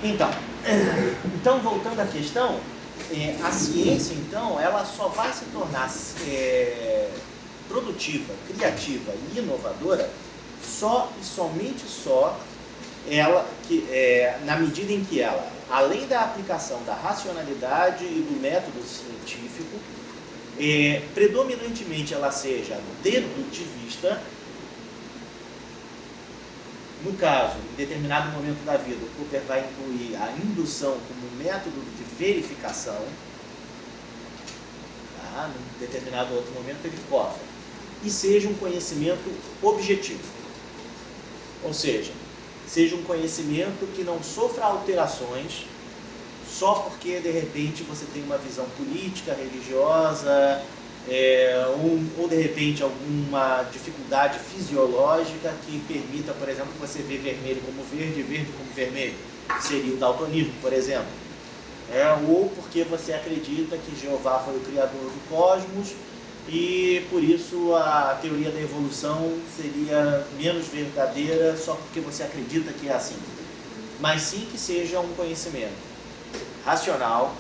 Então, voltando à questão, a ciência, então, ela só vai se tornar produtiva, criativa e inovadora só e somente só ela, na medida em que ela, além da aplicação da racionalidade e do método científico, predominantemente ela seja dedutivista. No caso, em determinado momento da vida, o Popper vai incluir a indução como método de verificação. Tá? Em determinado outro momento ele corta. E seja um conhecimento objetivo. Ou seja um conhecimento que não sofra alterações só porque, de repente, você tem uma visão política, religiosa, ou de repente alguma dificuldade fisiológica que permita, por exemplo, você ver vermelho como verde e verde como vermelho, que seria o daltonismo, por exemplo. Ou porque você acredita que Jeová foi o criador do cosmos e por isso a teoria da evolução seria menos verdadeira só porque você acredita que é assim. Mas sim que seja um conhecimento racional,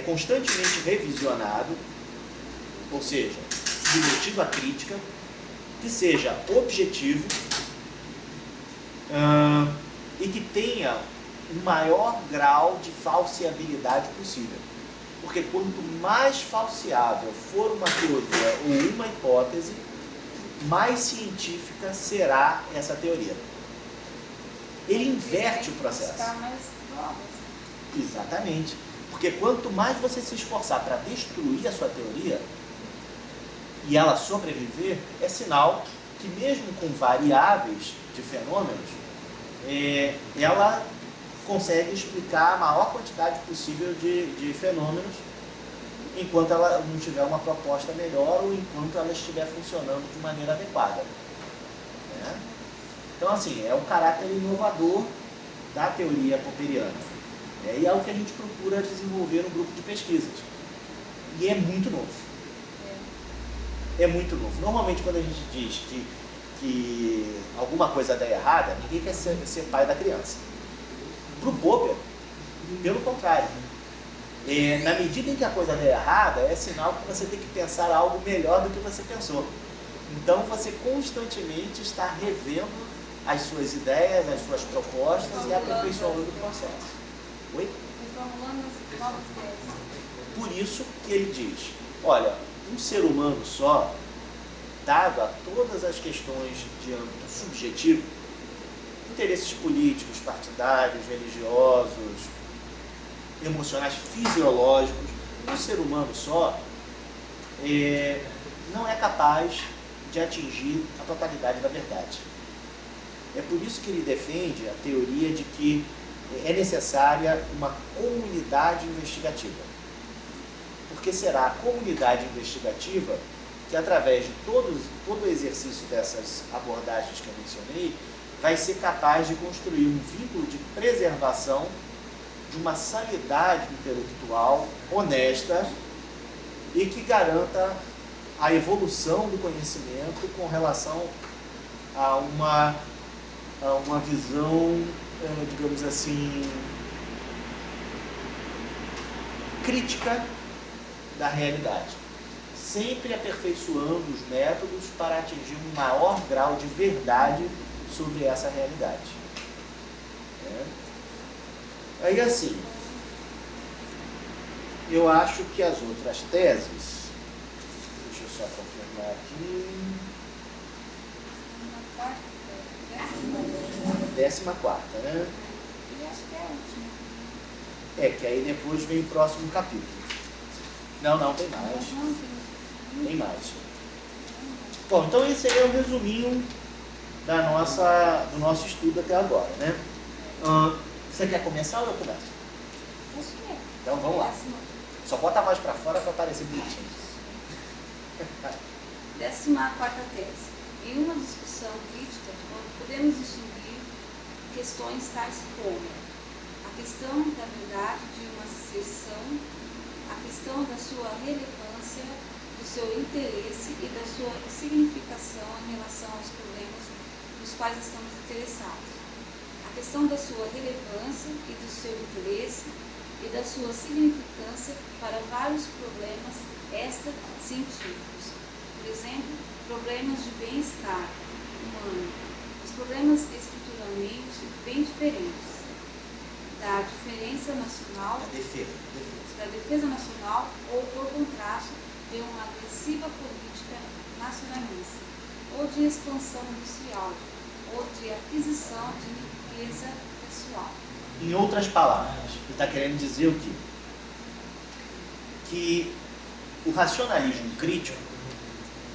constantemente revisionado, ou seja, submetido à crítica, que seja objetivo e que tenha o maior grau de falseabilidade possível. Porque quanto mais falseável for uma teoria ou uma hipótese, mais científica será essa teoria. Ele inverte o processo. Exatamente. Porque quanto mais você se esforçar para destruir a sua teoria e ela sobreviver, é sinal que mesmo com variáveis de fenômenos, ela consegue explicar a maior quantidade possível de fenômenos enquanto ela não tiver uma proposta melhor ou enquanto ela estiver funcionando de maneira adequada. Né? Então, assim, é o caráter inovador da teoria popperiana. E é o que a gente procura desenvolver no grupo de pesquisas. E é muito novo. É muito novo. Normalmente, quando a gente diz que alguma coisa dá errada, ninguém quer ser pai da criança. Para o Popper, pelo contrário. Na medida em que a coisa der errada, é sinal que você tem que pensar algo melhor do que você pensou. Então, você constantemente está revendo as suas ideias, as suas propostas e aperfeiçoando o processo. Oi? Por isso que ele diz, olha, um ser humano só, dado a todas as questões de âmbito subjetivo, interesses políticos, partidários, religiosos, emocionais, fisiológicos, um ser humano só não é capaz de atingir a totalidade da verdade. É por isso que ele defende a teoria de que é necessária uma comunidade investigativa. Porque será a comunidade investigativa que, através de todo o exercício dessas abordagens que eu mencionei, vai ser capaz de construir um vínculo de preservação de uma sanidade intelectual honesta e que garanta a evolução do conhecimento com relação a uma visão, digamos assim, crítica da realidade, sempre aperfeiçoando os métodos para atingir um maior grau de verdade sobre essa realidade. Aí, assim, eu acho que as outras teses, deixa eu só confirmar aqui, 14ª, né? Eu acho que é a última. Que aí depois vem o próximo capítulo. Não, tem mais. Tem mais. Bom, então esse aí é o resuminho do nosso estudo até agora, né? Você quer começar ou eu começo? Acho que é. Então vamos lá. Só bota a voz para fora para aparecer bonitinho. 14ª tese. Em uma discussão crítica, podemos distinguir questões tais como a questão da verdade de uma asserção, a questão da sua relevância, do seu interesse e da sua significação em relação aos problemas nos quais estamos interessados, a questão da sua relevância e do seu interesse e da sua significância para vários problemas extra-científicos. Por exemplo, problemas de bem-estar humano, os problemas estruturalmente bem diferentes da diferença nacional, da defesa nacional ou, por contraste, de uma agressiva política nacionalista, ou de expansão industrial, ou de aquisição de riqueza pessoal. Em outras palavras, ele está querendo dizer o quê? Que o racionalismo crítico,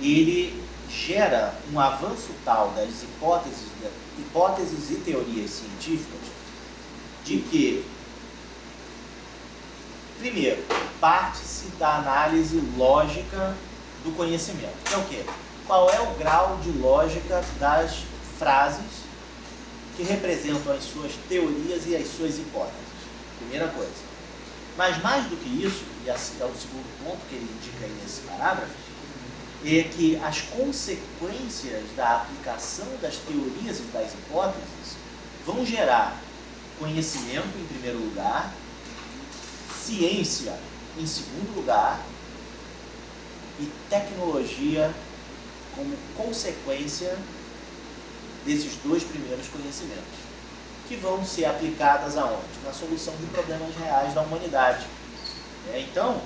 ele gera um avanço tal das hipóteses e teorias científicas de que, primeiro, parte-se da análise lógica do conhecimento. Que é o quê? Qual é o grau de lógica das frases que representam as suas teorias e as suas hipóteses? Primeira coisa. Mas mais do que isso, e é o segundo ponto que ele indica aí nesse parágrafo, é que as consequências da aplicação das teorias e das hipóteses vão gerar conhecimento em primeiro lugar, ciência em segundo lugar e tecnologia como consequência desses dois primeiros conhecimentos, que vão ser aplicadas aonde? Na solução de problemas reais da humanidade. Então,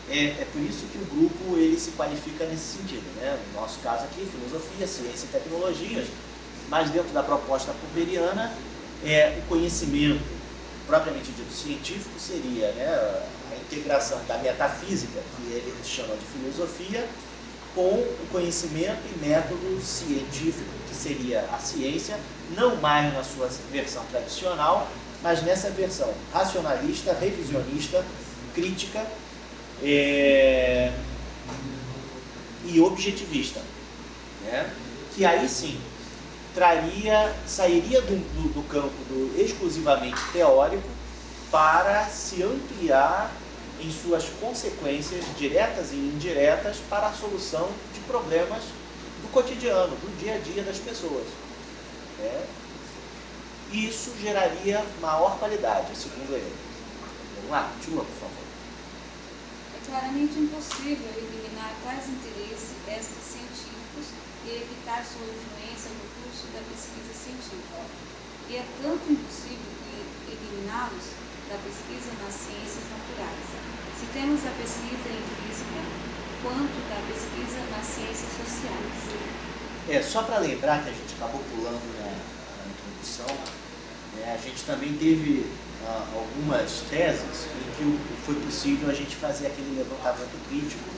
é por isso que o grupo ele se qualifica nesse sentido. No nosso caso aqui, filosofia, ciência e tecnologias, mas dentro da proposta popperiana, o conhecimento propriamente dito científico seria a integração da metafísica, que ele chama de filosofia, com o conhecimento e método científico, que seria a ciência, não mais na sua versão tradicional, mas nessa versão racionalista, revisionista, crítica e objetivista, que aí sim sairia do campo do exclusivamente teórico para se ampliar em suas consequências diretas e indiretas para a solução de problemas do cotidiano, do dia a dia das pessoas. Isso geraria maior qualidade, segundo ele. Vamos lá, continua, por favor. É claramente impossível eliminar tais interesses extra-científicos e evitar sua influência no curso da pesquisa científica. E é tanto impossível eliminá-los da pesquisa nas ciências naturais. Se temos a pesquisa em física, quanto da pesquisa nas ciências sociais. Só para lembrar que a gente acabou pulando na introdução, a gente também teve algumas teses em que foi possível a gente fazer aquele levantamento crítico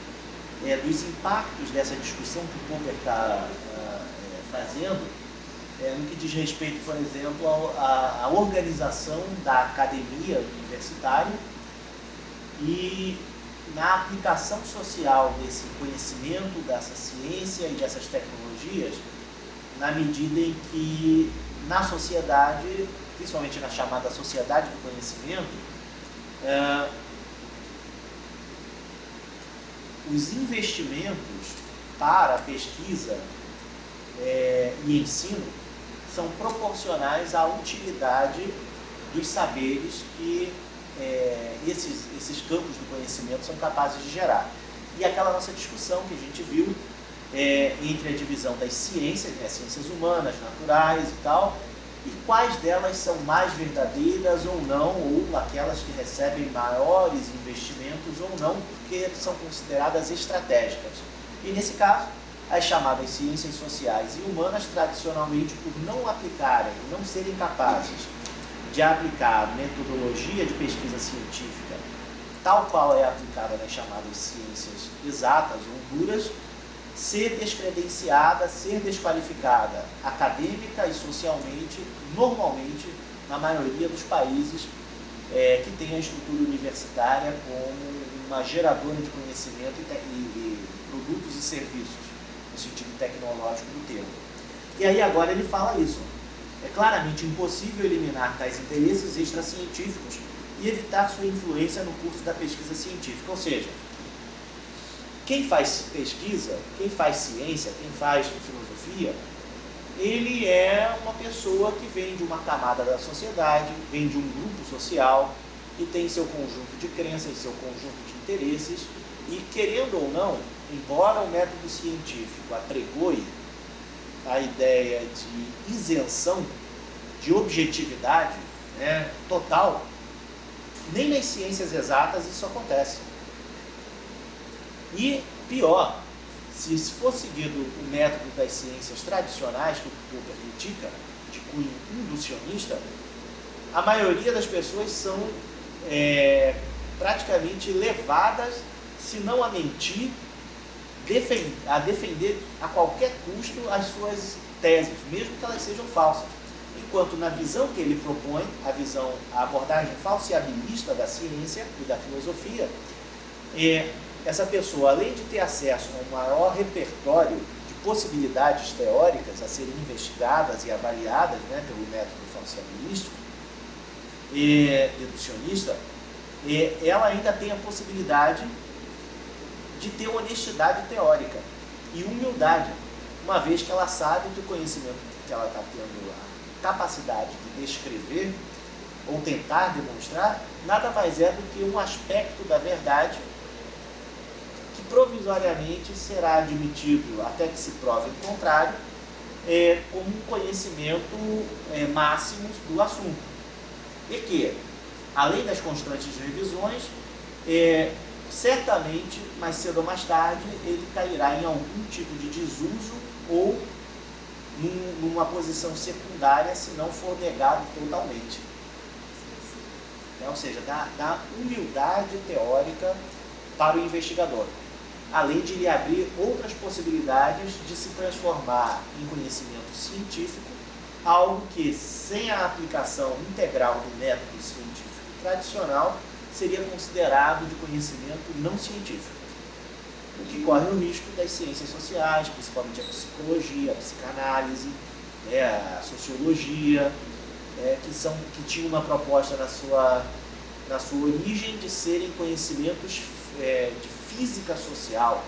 dos impactos dessa discussão que o Popper está fazendo no que diz respeito, por exemplo, à organização da academia universitária e na aplicação social desse conhecimento, dessa ciência e dessas tecnologias, na medida em que na sociedade, principalmente na chamada sociedade do conhecimento, os investimentos para a pesquisa e ensino são proporcionais à utilidade dos saberes que esses campos do conhecimento são capazes de gerar. E aquela nossa discussão que a gente viu entre a divisão das ciências, ciências humanas, naturais e tal, e quais delas são mais verdadeiras ou não, ou aquelas que recebem maiores investimentos ou não, porque são consideradas estratégicas. E nesse caso, as chamadas ciências sociais e humanas, tradicionalmente, por não aplicarem, não serem capazes de aplicar a metodologia de pesquisa científica tal qual é aplicada nas chamadas ciências exatas ou duras, ser descredenciada, ser desqualificada acadêmica e socialmente, normalmente, na maioria dos países que tem a estrutura universitária como uma geradora de conhecimento e produtos e serviços, no sentido tecnológico do termo. E aí agora ele fala isso. É claramente impossível eliminar tais interesses extracientíficos e evitar sua influência no curso da pesquisa científica. Ou seja, quem faz pesquisa, quem faz ciência, quem faz filosofia, ele é uma pessoa que vem de uma camada da sociedade, vem de um grupo social e tem seu conjunto de crenças, seu conjunto de interesses e, querendo ou não, embora o método científico apregoe a ideia de isenção, de objetividade, né, total, nem nas ciências exatas isso acontece. E pior, se for seguido o método das ciências tradicionais, que o Popper critica, de cunho inducionista, a maioria das pessoas são praticamente levadas, se não a mentir, a defender a qualquer custo as suas teses, mesmo que elas sejam falsas. Enquanto na visão que ele propõe, a abordagem falseabilista da ciência e da filosofia, essa pessoa, além de ter acesso a um maior repertório de possibilidades teóricas a serem investigadas e avaliadas, né, pelo método falseabilista e deducionista, ela ainda tem a possibilidade de ter honestidade teórica e humildade, uma vez que ela sabe que o conhecimento que ela está tendo a capacidade de descrever ou tentar demonstrar, nada mais é do que um aspecto da verdade que provisoriamente será admitido, até que se prove o contrário, como um conhecimento máximo do assunto. E que, além das constantes revisões, certamente, mais cedo ou mais tarde, ele cairá em algum tipo de desuso ou numa posição secundária, se não for negado totalmente. Ou seja, dá humildade teórica para o investigador, além de lhe abrir outras possibilidades de se transformar em conhecimento científico, algo que, sem a aplicação integral do método científico tradicional, seria considerado de conhecimento não científico, o que corre o risco das ciências sociais, principalmente a psicologia, a psicanálise, a sociologia, que tinham uma proposta na sua origem de serem conhecimentos de física social,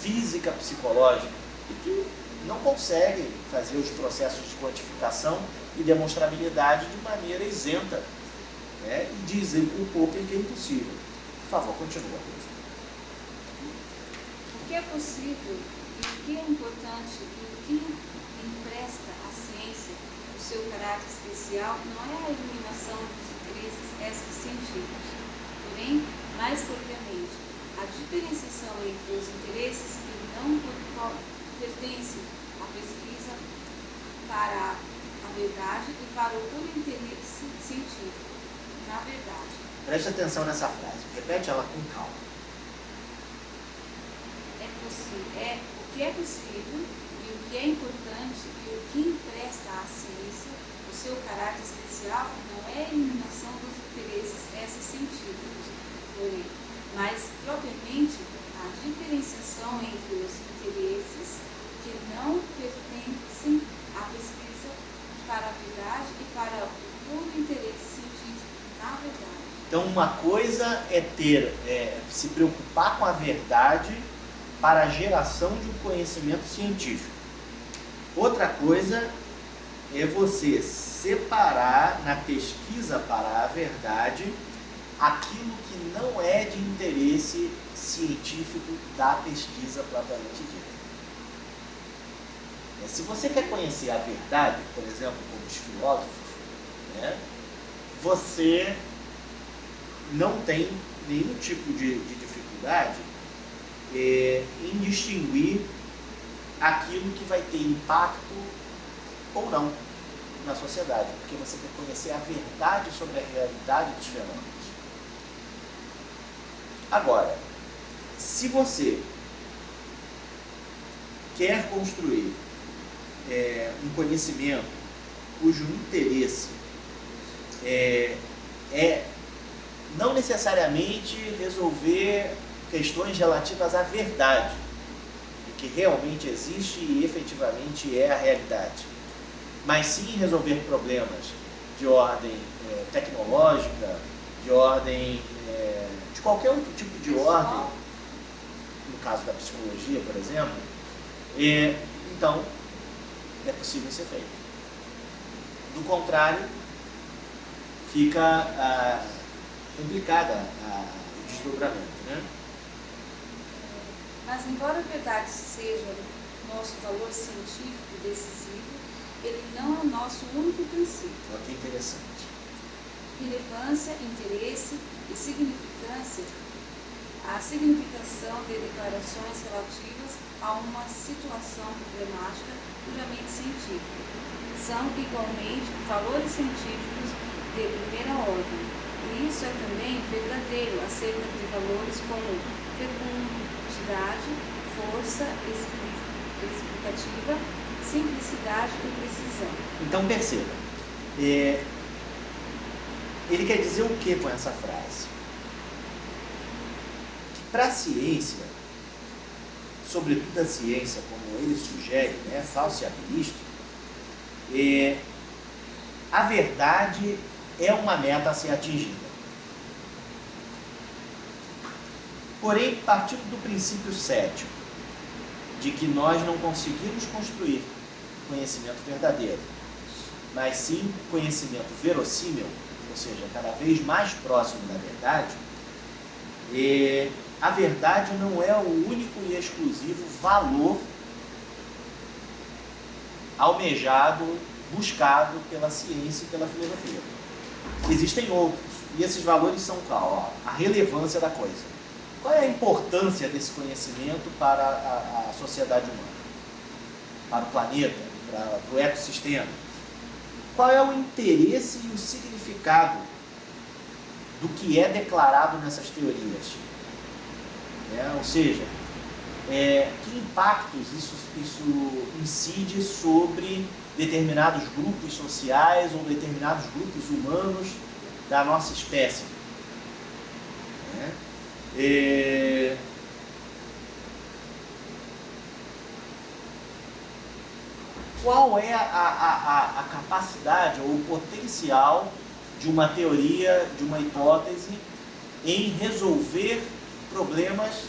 física psicológica, e que não conseguem fazer os processos de quantificação e demonstrabilidade de maneira isenta. E dizem o Popper que é impossível. Por favor, continua. O que é possível e o que é importante e o que empresta à ciência o seu caráter especial não é a eliminação dos interesses extra-científicos, porém, mais propriamente, a diferenciação entre os interesses que não pertencem à pesquisa para a verdade e para o puro interesse científico. Na verdade. Preste atenção nessa frase. Repete ela com calma. O que é possível e o que é importante e o que empresta à ciência o seu caráter especial não é a eliminação dos interesses extra-científicos, porém, mas propriamente a diferenciação entre os interesses que não pertencem à pesquisa para a verdade e para o puro interesse científico. Então, uma coisa é se preocupar com a verdade para a geração de um conhecimento científico. Outra coisa é você separar na pesquisa para a verdade aquilo que não é de interesse científico da pesquisa propriamente dita. Se você quer conhecer a verdade, por exemplo, como os filósofos, você não tem nenhum tipo de dificuldade em distinguir aquilo que vai ter impacto ou não na sociedade, porque você quer conhecer a verdade sobre a realidade dos fenômenos. Agora, se você quer construir um conhecimento cujo interesse não necessariamente resolver questões relativas à verdade, o que realmente existe e efetivamente é a realidade, mas sim resolver problemas de ordem tecnológica, de ordem de qualquer outro tipo de ordem, no caso da psicologia, por exemplo. Então, é possível ser feito. Do contrário, fica complicada o desdobramento, né? Mas, embora a verdade seja nosso valor científico decisivo, ele não é o nosso único princípio. Olha que interessante. Relevância, interesse e significância, a significação de declarações relativas a uma situação problemática puramente científica são igualmente valores científicos de primeira ordem. E isso é também verdadeiro acerca de valores como fecundidade, força explicativa, simplicidade e precisão. Então perceba, ele quer dizer o que com essa frase? Que para a ciência, sobretudo a ciência, como ele sugere, né, falseabilista, a verdade é uma meta a ser atingida. Porém, partindo do princípio cético, de que nós não conseguimos construir conhecimento verdadeiro, mas sim conhecimento verossímil, ou seja, cada vez mais próximo da verdade, a verdade não é o único e exclusivo valor almejado, buscado pela ciência e pela filosofia. Existem outros, e esses valores são qual? A relevância da coisa. Qual é a importância desse conhecimento para a sociedade humana? Para o planeta? Para o ecossistema? Qual é o interesse e o significado do que é declarado nessas teorias? Ou seja, que impactos isso incide sobre determinados grupos sociais ou determinados grupos humanos da nossa espécie? Qual é a capacidade ou o potencial de uma teoria, de uma hipótese, em resolver problemas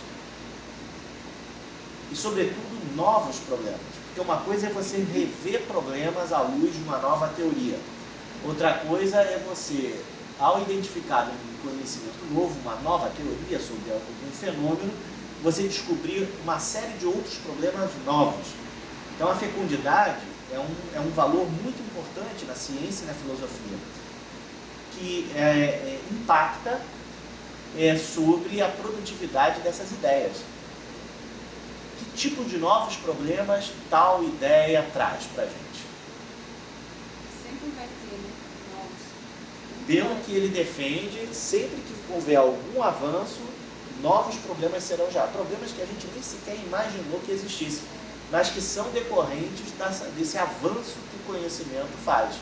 e, sobretudo, novos problemas? Porque uma coisa é você rever problemas à luz de uma nova teoria. Outra coisa é você, ao identificar um conhecimento novo, uma nova teoria sobre algum fenômeno, você descobrir uma série de outros problemas novos. Então a fecundidade é um valor muito importante na ciência e na filosofia, que impacta sobre a produtividade dessas ideias. Que tipo de novos problemas tal ideia traz para a gente? Sempre vai ter, né? Pelo que ele defende, sempre que houver algum avanço, novos problemas serão já. Problemas que a gente nem sequer imaginou que existissem, mas que são decorrentes desse avanço que o conhecimento faz.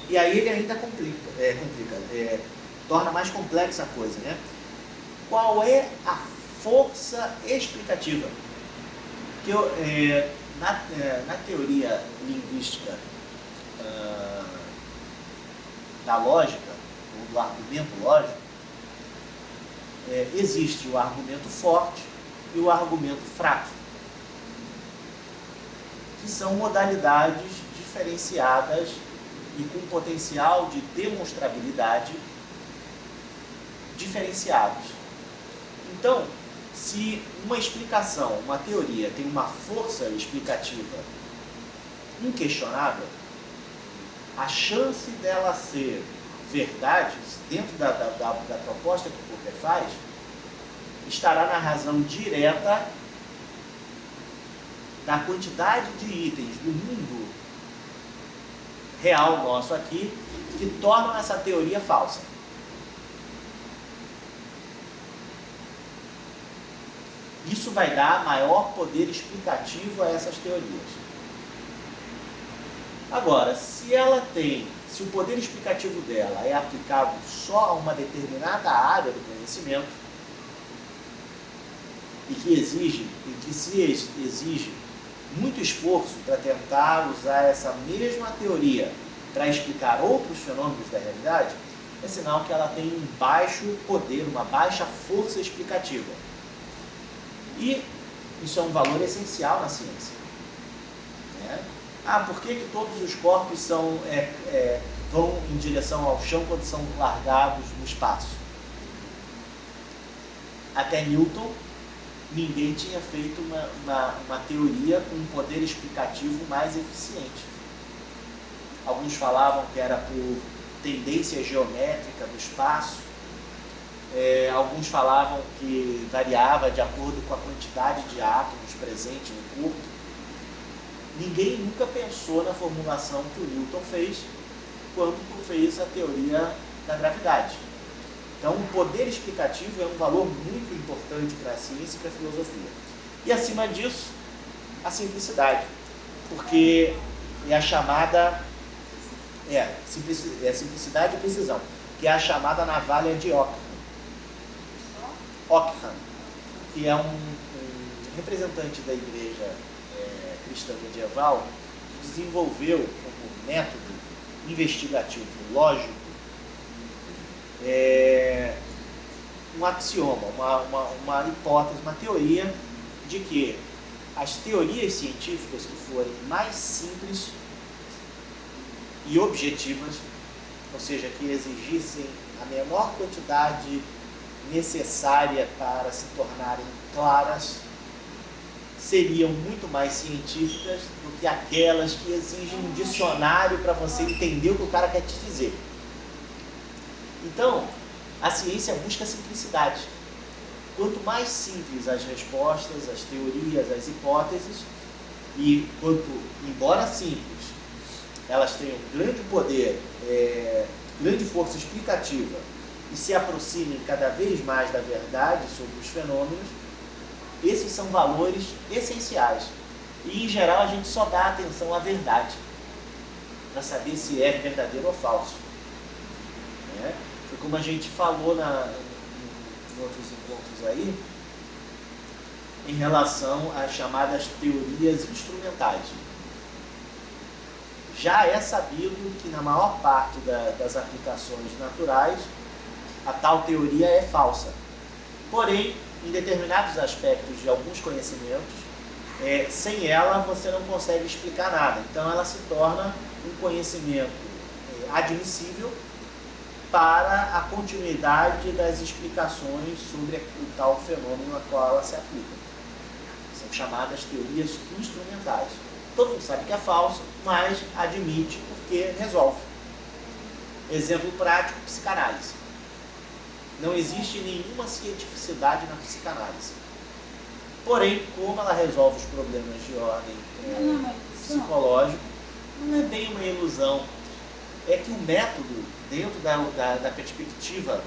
E aí ele ainda torna mais complexa a coisa, né? Qual é a força explicativa? Porque na teoria linguística da lógica, ou do argumento lógico, existe o argumento forte e o argumento fraco, que são modalidades diferenciadas e com potencial de demonstrabilidade diferenciados. Então, se uma explicação, uma teoria tem uma força explicativa inquestionável, a chance dela ser verdade, dentro da proposta que o Popper faz, estará na razão direta da quantidade de itens do mundo real nosso aqui que tornam essa teoria falsa. Isso vai dar maior poder explicativo a essas teorias. Agora, se o poder explicativo dela é aplicado só a uma determinada área do conhecimento, e que se exige muito esforço para tentar usar essa mesma teoria para explicar outros fenômenos da realidade, é sinal que ela tem um baixo poder, uma baixa força explicativa. E isso é um valor essencial na ciência. por que todos os corpos vão em direção ao chão quando são largados no espaço? Até Newton, ninguém tinha feito uma teoria com um poder explicativo mais eficiente. Alguns falavam que era por tendência geométrica do espaço, alguns falavam que variava de acordo com a quantidade de átomos presentes no corpo. Ninguém nunca pensou na formulação que o Newton fez quando fez a teoria da gravidade. Então, o poder explicativo é um valor muito importante para a ciência e para a filosofia. E, acima disso, a simplicidade, porque é a chamada simplicidade e precisão, que é a chamada navalha de Ockham, que é um representante da igreja cristã medieval, que desenvolveu como método investigativo lógico um axioma, uma hipótese, uma teoria de que as teorias científicas que forem mais simples e objetivas, ou seja, que exigissem a menor quantidade necessária para se tornarem claras, seriam muito mais científicas do que aquelas que exigem um dicionário para você entender o que o cara quer te dizer. Então, a ciência busca a simplicidade. Quanto mais simples as respostas, as teorias, as hipóteses, e embora simples, elas tenham grande poder, grande força explicativa e se aproximem cada vez mais da verdade sobre os fenômenos, esses são valores essenciais. E, em geral, a gente só dá atenção à verdade, para saber se é verdadeiro ou falso. Foi como a gente falou em outros encontros aí, em relação às chamadas teorias instrumentais. Já é sabido que na maior parte das aplicações naturais, a tal teoria é falsa. Porém, em determinados aspectos de alguns conhecimentos, sem ela você não consegue explicar nada. Então ela se torna um conhecimento admissível para a continuidade das explicações sobre o tal fenômeno a qual ela se aplica. São chamadas teorias instrumentais. Todo mundo sabe que é falso, mas admite porque resolve. Exemplo prático, psicanálise. Não existe nenhuma cientificidade na psicanálise. Porém, como ela resolve os problemas de ordem psicológica, não é bem uma ilusão. É que o método, dentro da perspectiva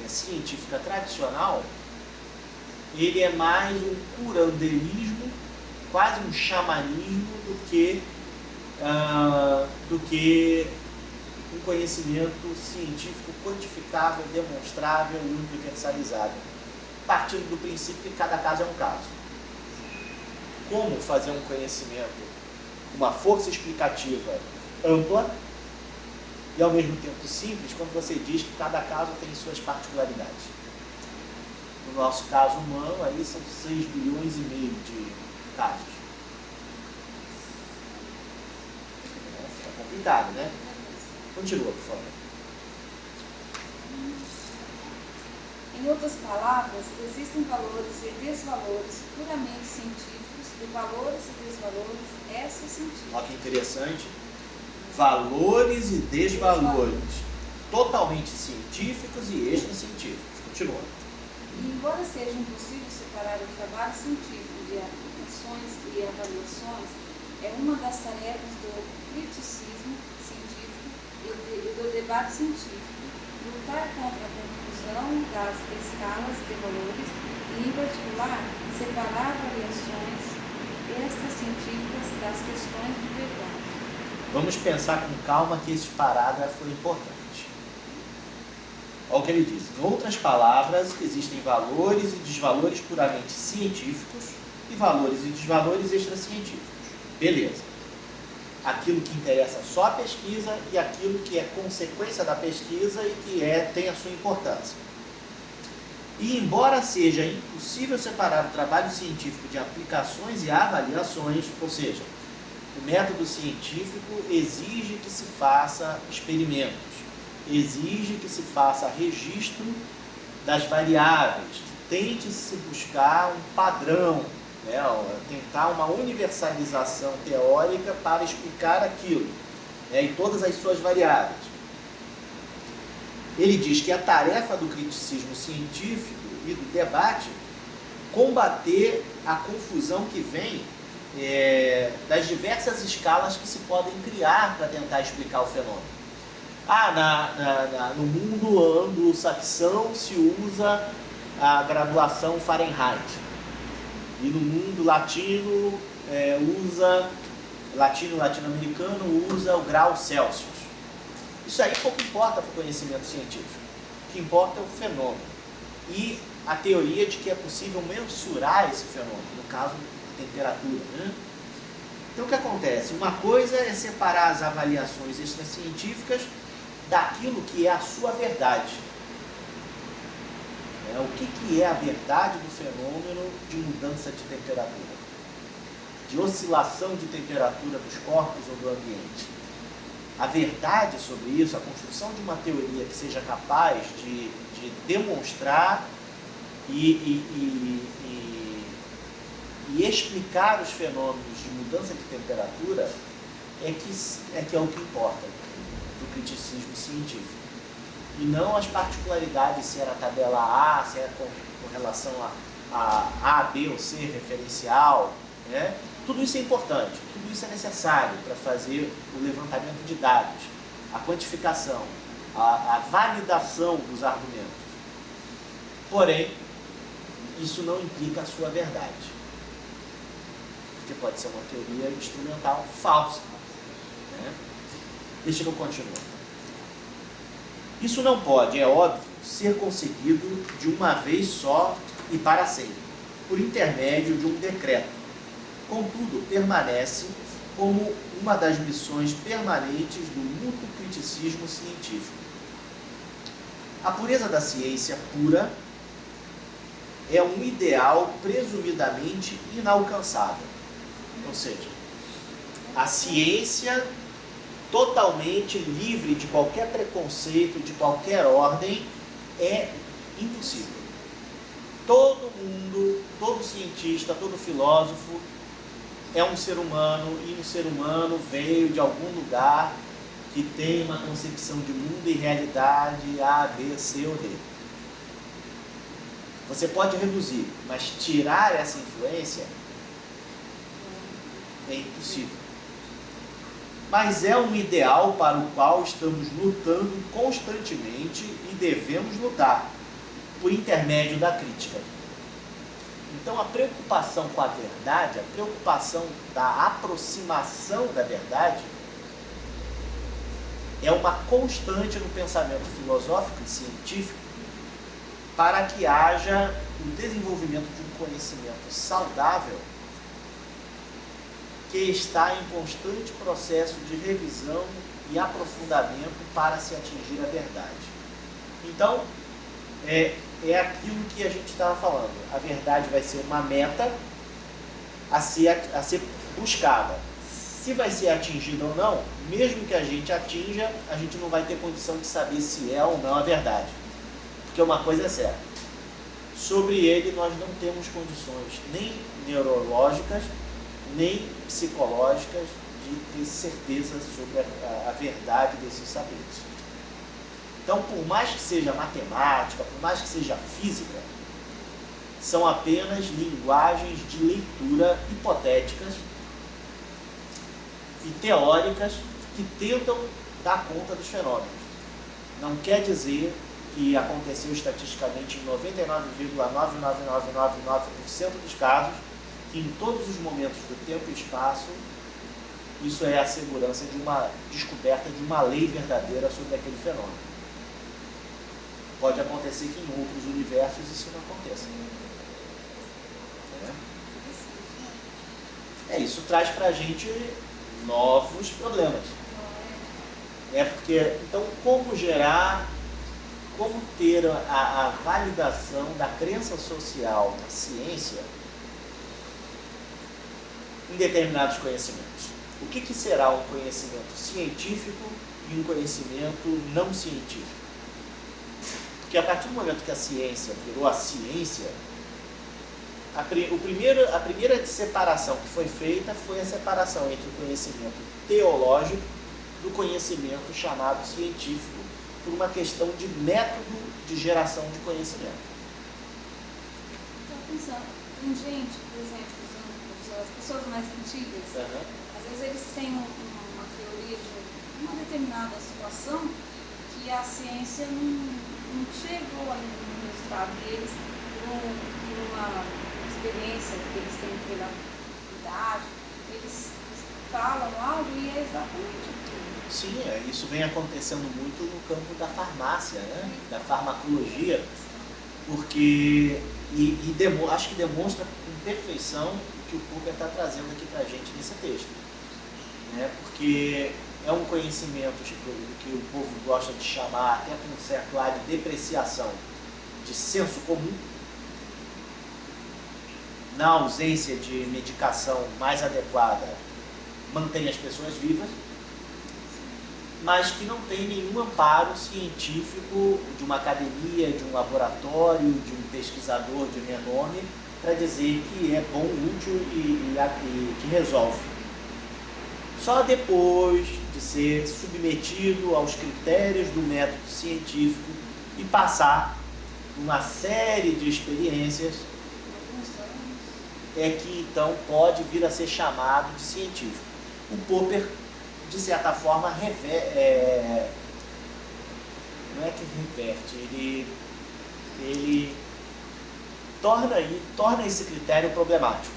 científica tradicional, ele é mais um curanderismo, quase um xamanismo, do que um conhecimento científico quantificável, demonstrável e universalizável, partindo do princípio que cada caso é um caso. Como fazer um conhecimento, uma força explicativa ampla e ao mesmo tempo simples, quando você diz que cada caso tem suas particularidades. No nosso caso humano, aí são 6,5 bilhões de casos. Fica complicado, né? Continua, por favor. Em outras palavras, existem valores e desvalores puramente científicos e valores e desvalores extra-científicos. Olha que interessante. Valores e desvalores totalmente científicos e extra-científicos. Continua. E embora seja impossível separar o trabalho científico de aplicações e avaliações, é uma das tarefas do criticismo científico e do debate científico lutar contra a confusão das escalas de valores e, em particular, separar variações extra-científicas das questões de verdade. Vamos pensar com calma que esse parágrafo é importante. Olha o que ele diz. Em outras palavras, existem valores e desvalores puramente científicos e valores e desvalores extracientíficos. Beleza. Aquilo que interessa só a pesquisa e aquilo que é consequência da pesquisa e que tem a sua importância. E embora seja impossível separar o trabalho científico de aplicações e avaliações, ou seja, O método científico exige que se faça experimentos, exige que se faça registro das variáveis, que tente se buscar um padrão, né, tentar uma universalização teórica para explicar aquilo, né, e todas as suas variáveis. Ele diz que a tarefa do criticismo científico e do debate combater a confusão que vem das diversas escalas que se podem criar para tentar explicar o fenômeno. No mundo anglo-saxão se usa a graduação Fahrenheit, e no mundo latino-americano usa o grau Celsius. Isso aí pouco importa para o conhecimento científico. O que importa é o fenômeno e a teoria de que é possível mensurar esse fenômeno, no caso, a temperatura, né? Então, o que acontece? Uma coisa é separar as avaliações extracientíficas daquilo que é a sua verdade. O que é a verdade do fenômeno de mudança de temperatura? De oscilação de temperatura dos corpos ou do ambiente? A verdade sobre isso, a construção de uma teoria que seja capaz de demonstrar e explicar os fenômenos de mudança de temperatura é o que importa do criticismo científico. E não as particularidades, se era a tabela A, se era com relação a A, B ou C referencial, né? Tudo isso é importante, tudo isso é necessário para fazer o levantamento de dados, a quantificação, a validação dos argumentos. Porém, isso não implica a sua verdade. Porque pode ser uma teoria instrumental falsa, né? Deixa que eu continue. Isso não pode, é óbvio, ser conseguido de uma vez só e para sempre, por intermédio de um decreto. Contudo, permanece como uma das missões permanentes do mútuo criticismo científico. A pureza da ciência pura é um ideal presumidamente inalcançável. Ou seja, a ciência totalmente livre de qualquer preconceito, de qualquer ordem, é impossível. Todo mundo, todo cientista, todo filósofo é um ser humano, e um ser humano veio de algum lugar que tem uma concepção de mundo e realidade A, B, C ou D. Você pode reduzir, mas tirar essa influência é impossível. Mas é um ideal para o qual estamos lutando constantemente e devemos lutar, por intermédio da crítica. Então, a preocupação com a verdade, a preocupação da aproximação da verdade, é uma constante no pensamento filosófico e científico para que haja o desenvolvimento de um conhecimento saudável que está em constante processo de revisão e aprofundamento para se atingir a verdade. Então, é aquilo que a gente estava falando. A verdade vai ser uma meta a ser buscada. Se vai ser atingida ou não, mesmo que a gente atinja, a gente não vai ter condição de saber se é ou não a verdade. Porque uma coisa é certa, sobre ele nós não temos condições nem neurológicas, nem psicológicas de ter certeza sobre a verdade desses saberes. Então, por mais que seja matemática, por mais que seja física, são apenas linguagens de leitura hipotéticas e teóricas que tentam dar conta dos fenômenos. Não quer dizer que aconteceu estatisticamente em 99,99999% dos casos, que em todos os momentos do tempo e espaço, isso é a segurança de uma descoberta de uma lei verdadeira sobre aquele fenômeno. Pode acontecer que em outros universos isso não aconteça. Isso traz para a gente novos problemas. Porque, então, como ter a validação da crença social na ciência em determinados conhecimentos? O que será um conhecimento científico e um conhecimento não científico? Porque a partir do momento que a ciência virou a ciência, a primeira separação que foi feita foi a separação entre o conhecimento teológico do conhecimento chamado científico, por uma questão de método de geração de conhecimento. Estou pensando, tem gente, por exemplo, as pessoas mais antigas, às vezes eles têm uma teoria de uma determinada situação que a ciência não chegou ainda no resultado deles por uma experiência que eles têm pela idade, eles falam algo e é exatamente aquilo. Sim, isso vem acontecendo muito no campo da farmácia, né? Da farmacologia, porque acho que demonstra com perfeição o que o Popper está trazendo aqui para a gente nesse texto, né? Porque é um conhecimento que o povo gosta de chamar, até com um certo ar de depreciação, de senso comum. Na ausência de medicação mais adequada, mantém as pessoas vivas, mas que não tem nenhum amparo científico de uma academia, de um laboratório, de um pesquisador de renome, para dizer que é bom, útil e que resolve. Só depois de ser submetido aos critérios do método científico e passar por uma série de experiências, é que então pode vir a ser chamado de científico. O Popper, de certa forma, não é que reverte, ele torna esse critério problemático.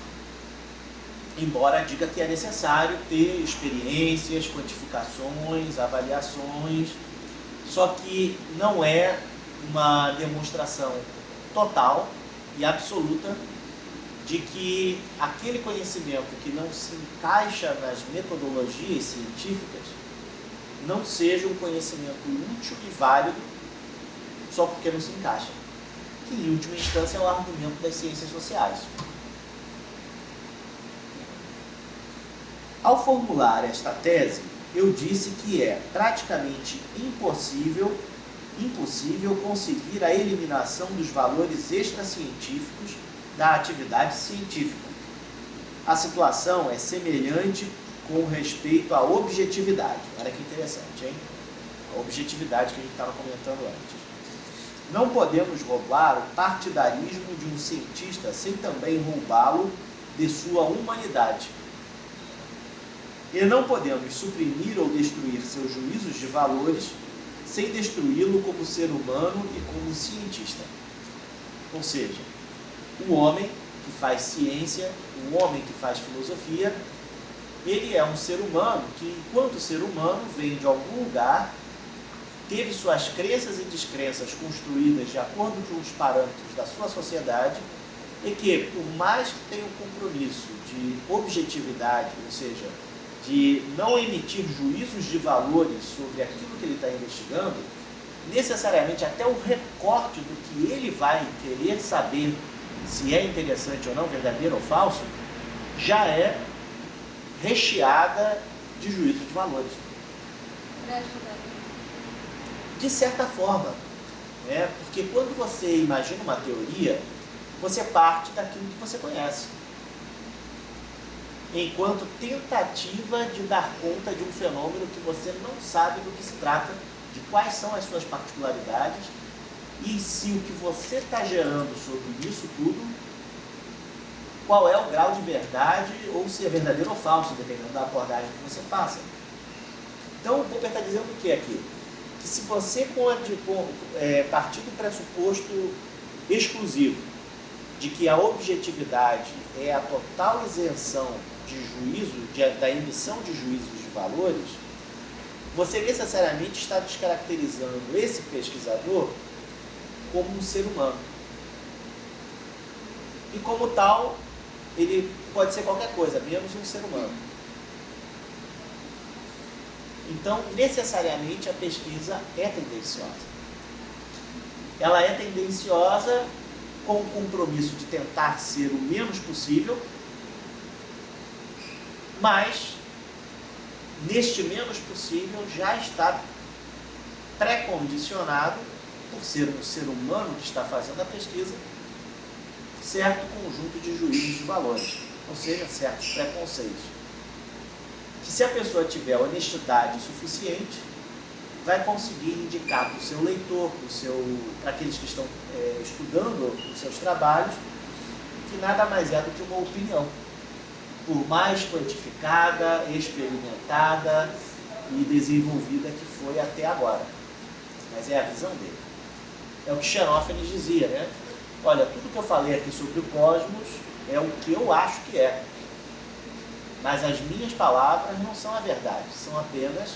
Embora diga que é necessário ter experiências, quantificações, avaliações, só que não é uma demonstração total e absoluta de que aquele conhecimento que não se encaixa nas metodologias científicas não seja um conhecimento útil e válido só porque não se encaixa. Que, em última instância, é o argumento das ciências sociais. Ao formular esta tese, eu disse que é praticamente impossível conseguir a eliminação dos valores extracientíficos da atividade científica. A situação é semelhante com respeito à objetividade. Olha que interessante, hein? A objetividade que a gente estava comentando antes. Não podemos roubar o partidarismo de um cientista sem também roubá-lo de sua humanidade. E não podemos suprimir ou destruir seus juízos de valores sem destruí-lo como ser humano e como cientista. Ou seja, o homem que faz ciência, o homem que faz filosofia, ele é um ser humano que, enquanto ser humano, vem de algum lugar, teve suas crenças e descrenças construídas de acordo com os parâmetros da sua sociedade e que, por mais que tenha um compromisso de objetividade, ou seja, de não emitir juízos de valores sobre aquilo que ele está investigando, necessariamente até o recorte do que ele vai querer saber se é interessante ou não, verdadeiro ou falso, já é recheada de juízo de valores. De certa forma, né? Porque quando você imagina uma teoria, você parte daquilo que você conhece, enquanto tentativa de dar conta de um fenômeno que você não sabe do que se trata, de quais são as suas particularidades, e se o que você está gerando sobre isso tudo, qual é o grau de verdade, ou se é verdadeiro ou falso, dependendo da abordagem que você faça. Então, o Popper está dizendo o que aqui? Que se você partir do pressuposto exclusivo de que a objetividade é a total isenção de juízo, da emissão de juízos de valores, você necessariamente está descaracterizando esse pesquisador como um ser humano. E como tal, ele pode ser qualquer coisa, menos um ser humano. Então, necessariamente, a pesquisa é tendenciosa. Ela é tendenciosa com o compromisso de tentar ser o menos possível, mas neste menos possível, já está pré-condicionado, por ser um ser humano que está fazendo a pesquisa, certo conjunto de juízos de valores, ou seja, certos preconceitos. Que se a pessoa tiver honestidade suficiente, vai conseguir indicar para o seu leitor, para aqueles que estão estudando os seus trabalhos, que nada mais é do que uma opinião, por mais quantificada, experimentada e desenvolvida que foi até agora. Mas é a visão dele. É o que Xenófanes dizia, né? Olha, tudo que eu falei aqui sobre o cosmos é o que eu acho que é. Mas as minhas palavras não são a verdade, são apenas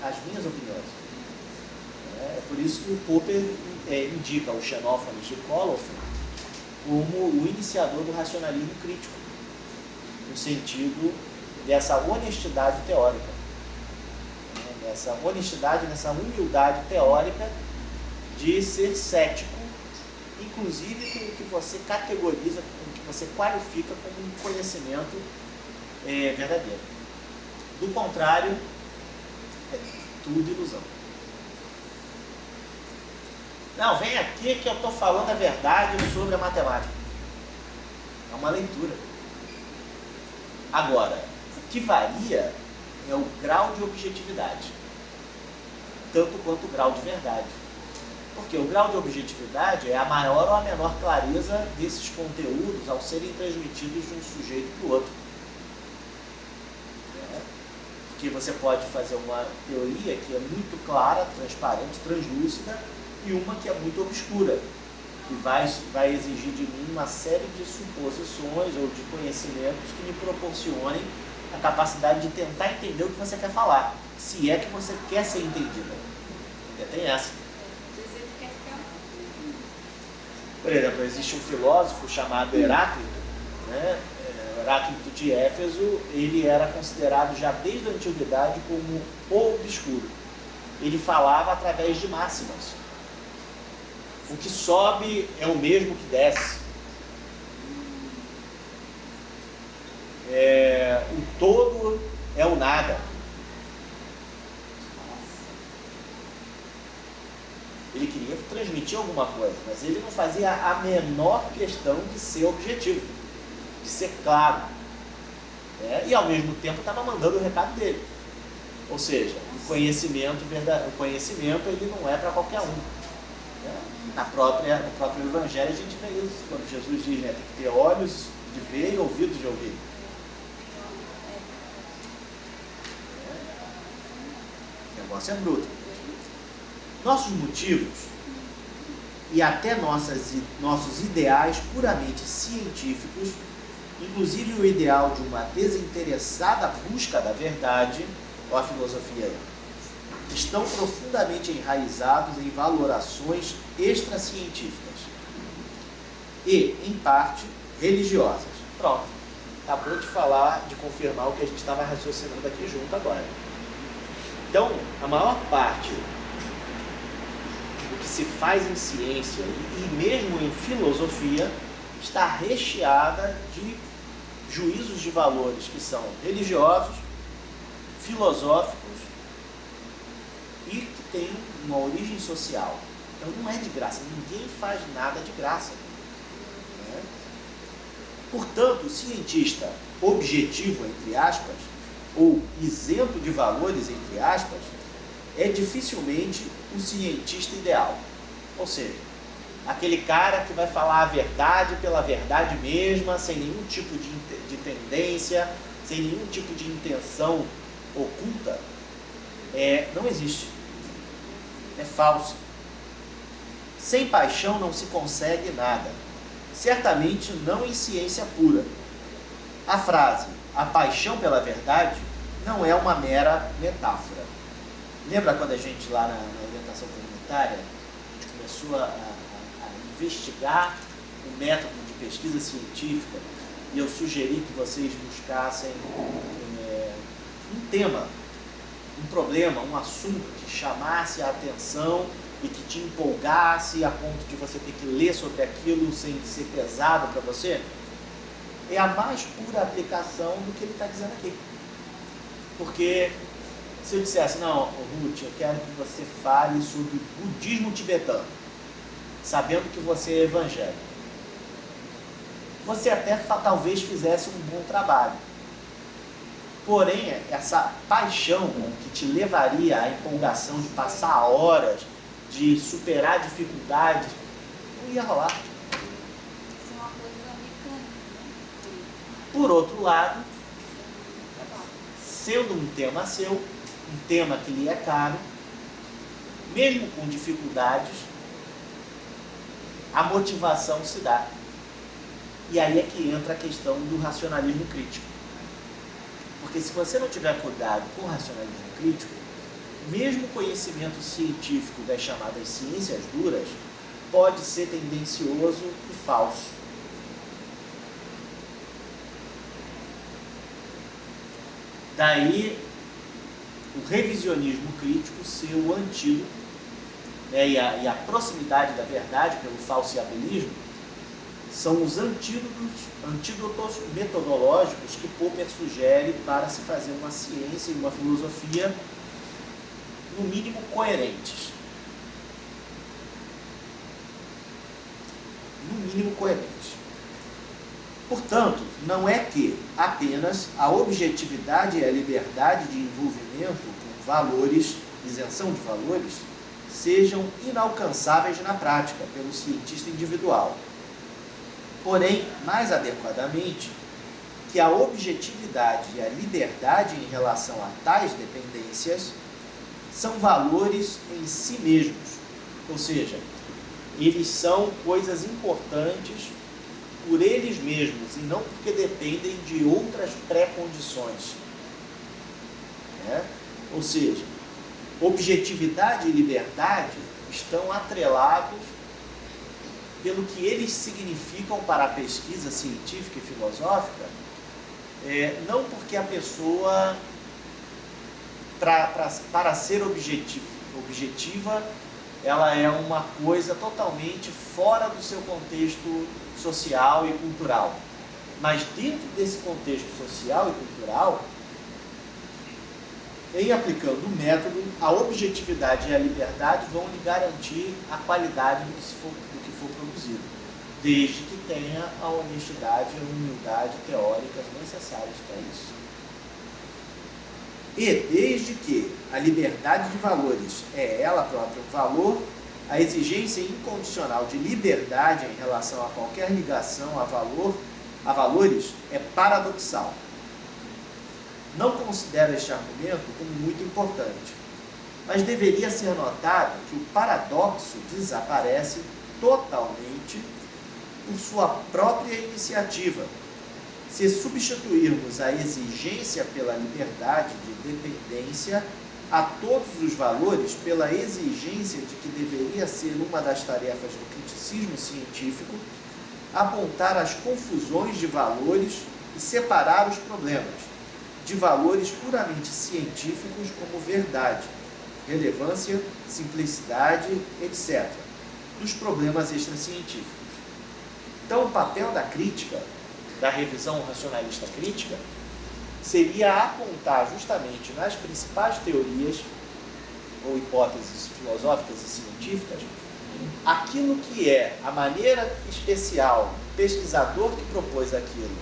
as minhas opiniões. É por isso que o Popper indica o Xenófanes de Colofon como o iniciador do racionalismo crítico, no sentido dessa honestidade teórica, nessa honestidade, nessa humildade teórica de ser cético, inclusive com o que você categoriza, com o que você qualifica como um conhecimento verdadeiro. Do contrário, é tudo ilusão. Não, vem aqui que eu estou falando a verdade sobre a matemática. É uma leitura. Agora, o que varia é o grau de objetividade, tanto quanto o grau de verdade. Porque o grau de objetividade é a maior ou a menor clareza desses conteúdos ao serem transmitidos de um sujeito para o outro. Porque você pode fazer uma teoria que é muito clara, transparente, translúcida, e uma que é muito obscura, que vai exigir de mim uma série de suposições ou de conhecimentos que me proporcionem a capacidade de tentar entender o que você quer falar, se é que você quer ser entendida. Ainda tem essa. Por exemplo, existe um filósofo chamado Heráclito, né? Heráclito de Éfeso, ele era considerado já desde a antiguidade como o obscuro. Ele falava através de máximas. O que sobe é o mesmo que desce. O todo é o nada. Ele queria transmitir alguma coisa, mas ele não fazia a menor questão de ser objetivo, de ser claro. E ao mesmo tempo estava mandando o recado dele. Ou seja, o conhecimento ele não é para qualquer um. No próprio Evangelho a gente vê isso, quando Jesus diz, né, tem que ter olhos de ver e ouvidos de ouvir. O negócio é bruto. Nossos motivos e até nossos ideais puramente científicos, inclusive o ideal de uma desinteressada busca da verdade, ou a filosofia aí, estão profundamente enraizados em valorações extracientíficas e, em parte, religiosas. Pronto. Acabou de falar, de confirmar o que a gente estava raciocinando aqui junto agora. Então, a maior parte do que se faz em ciência e mesmo em filosofia está recheada de juízos de valores que são religiosos, filosóficos, e que tem uma origem social. Então não é de graça, ninguém faz nada de graça. Portanto, o cientista objetivo, entre aspas, ou isento de valores, entre aspas, é dificilmente o cientista ideal. Ou seja, aquele cara que vai falar a verdade pela verdade mesma, sem nenhum tipo de tendência, sem nenhum tipo de intenção oculta, não existe. É falso. Sem paixão não se consegue nada. Certamente não em ciência pura. A frase, a paixão pela verdade, não é uma mera metáfora. Lembra quando a gente lá na orientação comunitária, a gente começou a investigar o método de pesquisa científica e eu sugeri que vocês buscassem um tema, um problema, um assunto que chamasse a atenção e que te empolgasse a ponto de você ter que ler sobre aquilo sem ser pesado para você, é a mais pura aplicação do que ele está dizendo aqui. Porque se eu dissesse, não, Ruth, eu quero que você fale sobre budismo tibetano, sabendo que você é evangélico, você até talvez fizesse um bom trabalho. Porém, essa paixão que te levaria à empolgação de passar horas, de superar dificuldades, não ia rolar. Isso é uma coisa mecânica, né? Por outro lado, sendo um tema seu, um tema que lhe é caro, mesmo com dificuldades, a motivação se dá. E aí é que entra a questão do racionalismo crítico. Porque se você não tiver cuidado com o racionalismo crítico, mesmo o conhecimento científico das chamadas ciências duras pode ser tendencioso e falso. Daí o revisionismo crítico ser o antídoto, né, e a proximidade da verdade pelo falseabilismo são os antídotos metodológicos que Popper sugere para se fazer uma ciência e uma filosofia, no mínimo, coerentes. No mínimo, coerentes. Portanto, não é que apenas a objetividade e a liberdade de envolvimento com valores, isenção de valores, sejam inalcançáveis na prática pelo cientista individual. Porém, mais adequadamente, que a objetividade e a liberdade em relação a tais dependências são valores em si mesmos, ou seja, eles são coisas importantes por eles mesmos e não porque dependem de outras pré-condições. Né? Ou seja, objetividade e liberdade estão atrelados pelo que eles significam para a pesquisa científica e filosófica, não porque a pessoa, para ser objetiva, ela é uma coisa totalmente fora do seu contexto social e cultural. Mas dentro desse contexto social e cultural, em aplicando o método, a objetividade e a liberdade vão lhe garantir a qualidade do que for produzido, desde que tenha a honestidade e a humildade teóricas necessárias para isso. E desde que a liberdade de valores é ela própria um valor, a exigência incondicional de liberdade em relação a qualquer ligação a valores é paradoxal. Não considero este argumento como muito importante, mas deveria ser notado que o paradoxo desaparece totalmente por sua própria iniciativa, se substituirmos a exigência pela liberdade de dependência a todos os valores pela exigência de que deveria ser uma das tarefas do criticismo científico apontar as confusões de valores e separar os problemas de valores puramente científicos como verdade, relevância, simplicidade, etc., dos problemas extracientíficos. Então, o papel da crítica, da revisão racionalista crítica, seria apontar justamente nas principais teorias ou hipóteses filosóficas e científicas aquilo que é a maneira especial do pesquisador que propôs aquilo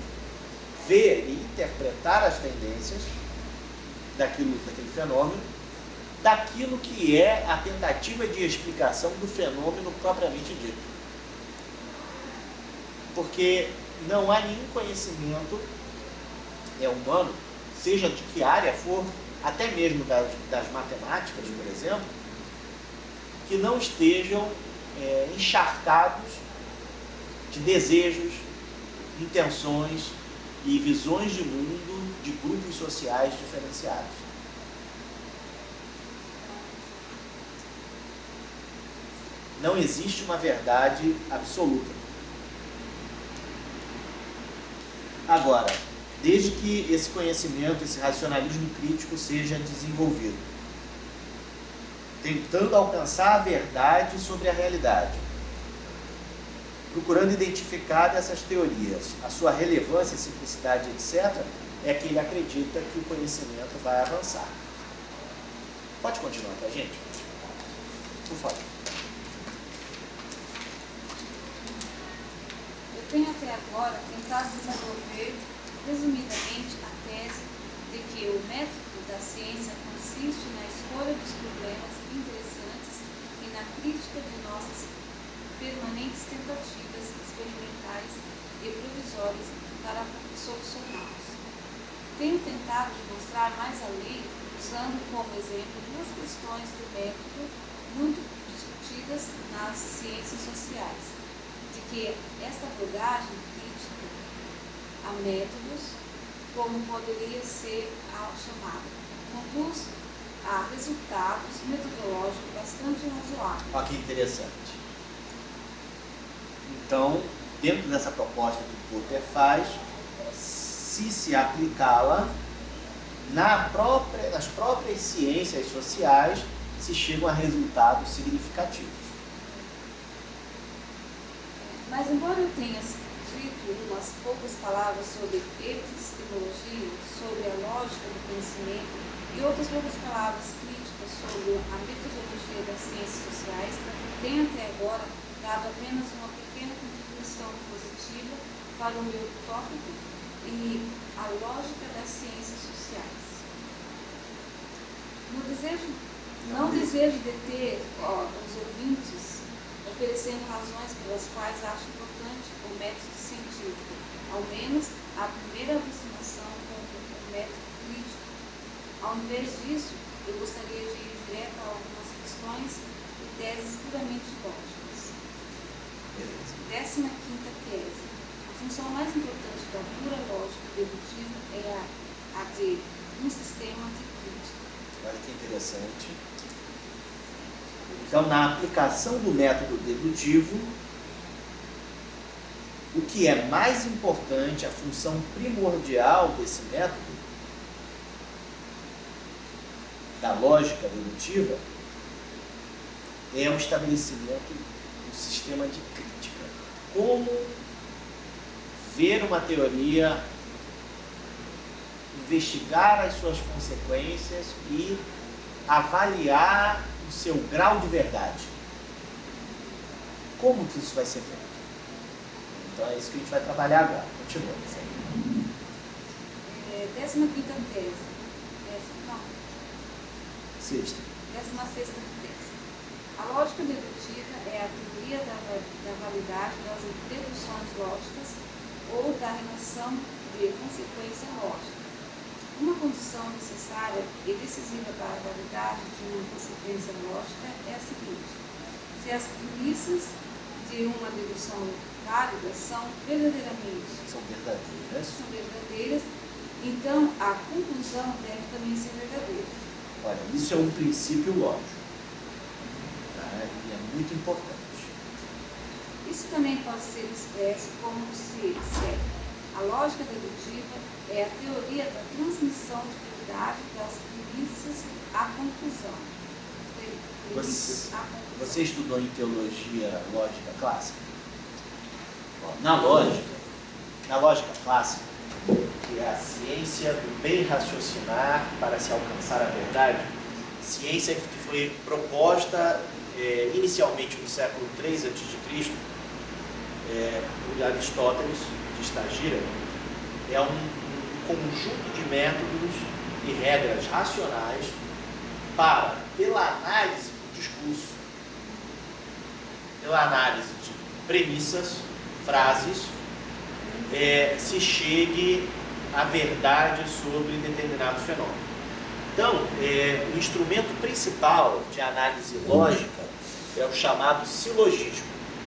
ver e interpretar as tendências daquele fenômeno, daquilo que é a tentativa de explicação do fenômeno propriamente dito. Porque não há nenhum conhecimento humano, seja de que área for, até mesmo das matemáticas, por exemplo, que não estejam encharcados de desejos, intenções e visões de mundo de grupos sociais diferenciados. Não existe uma verdade absoluta. Agora, desde que esse conhecimento, esse racionalismo crítico seja desenvolvido, tentando alcançar a verdade sobre a realidade, procurando identificar dessas teorias a sua relevância, simplicidade, etc., é que ele acredita que o conhecimento vai avançar. Pode continuar, tá, gente? Por favor. Eu tenho até agora tentado desenvolver, resumidamente, a tese de que o método da ciência consiste na escolha dos problemas interessantes e na crítica de nossas permanentes tentativas experimentais e provisórias para solucioná-los. Tenho tentado demonstrar mais além, usando como exemplo duas questões do método muito discutidas nas ciências sociais, de que esta abordagem crítica a métodos, como poderia ser chamada, conduz a resultados metodológicos bastante razoáveis. Olha que interessante. Então, dentro dessa proposta que o Popper faz, se aplicá-la nas próprias ciências sociais, se chegam a resultados significativos. Mas embora eu tenha dito umas poucas palavras sobre epistemologia, sobre a lógica do conhecimento, e outras poucas palavras críticas sobre a metodologia das ciências sociais, tenho até agora dado apenas uma pequena contribuição positiva para o meu tópico e a lógica das ciências sociais. Não desejo deter os ouvintes oferecendo razões pelas quais acho importante o método científico, ao menos a primeira aproximação com o método crítico. Ao invés disso, eu gostaria de ir direto a algumas questões e teses puramente lógicas. 15ª tese. A função mais importante da pura lógica dedutiva é a de um sistema de crítica. Olha que interessante. Então, na aplicação do método dedutivo, o que é mais importante, a função primordial desse método, da lógica dedutiva, é o estabelecimento do sistema de crítica. Como ver uma teoria, investigar as suas consequências e avaliar o seu grau de verdade. Como que isso vai ser feito? Então é isso que a gente vai trabalhar agora. Continua. 15ª tese. 16ª tese. A lógica dedutiva é a teoria da validade das deduções lógicas ou da relação de consequência lógica. Uma condição necessária e decisiva para a validade de uma consequência lógica é a seguinte: se as premissas de uma dedução válida são verdadeiras, então a conclusão deve também ser verdadeira. Olha, isso é um princípio lógico, tá? E é muito importante. Isso também pode ser expresso como se a lógica dedutiva é a teoria da transmissão de verdade das premissas à conclusão. Você estudou em teologia lógica clássica? Bom, na lógica clássica, que é a ciência do bem raciocinar para se alcançar a verdade, ciência que foi proposta inicialmente no século III a.C., por Aristóteles, de Estagira, é um conjunto de métodos e regras racionais para, pela análise do discurso, pela análise de premissas, frases, se chegue à verdade sobre determinado fenômeno. Então, o instrumento principal de análise lógica é o chamado silogismo.